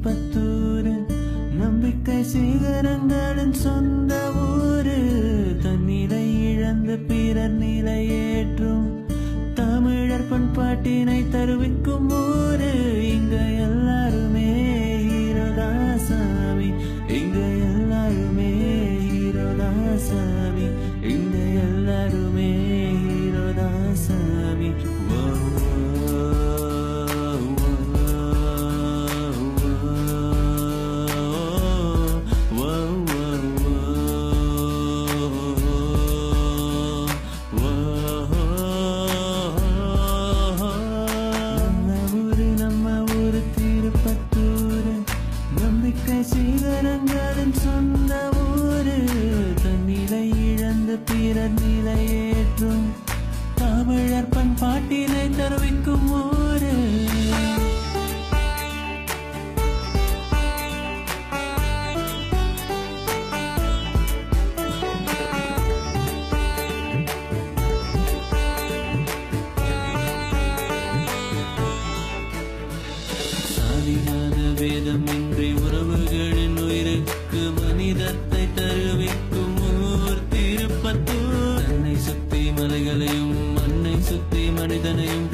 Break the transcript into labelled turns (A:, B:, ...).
A: திருப்பத்தூரு நம்பிக்கை சிகரங்களின் சொந்த ஊரு. தன்னிலை இழந்து பிறர் நிலையேற்றும் தமிழர் பண்பாட்டினை தருவிக்கும் ஊரு. இங்க எல்லாருமே ஹீரோதாசாமி, இங்க எல்லாருமே ஹீரோதாசாமி, இங்க எல்லாருமே ஹீரோதாசாமி. சிகரங்களின் சொந்த ஊரு. தன்னிலை இழந்து பிறர் நிலையேற்றும் தமிழர் பண்பாட்டினை தருவிக்கும் ஊரு. சாதியாத வேதமின்றி உறவுகளின் உயிருக்கு மனிதத்தை தருவிக்கும் ஊர் திருப்பத்தூர். தன்னை சுத்தி மலைகளையும் மண்ணை சுத்தி மனிதனையும்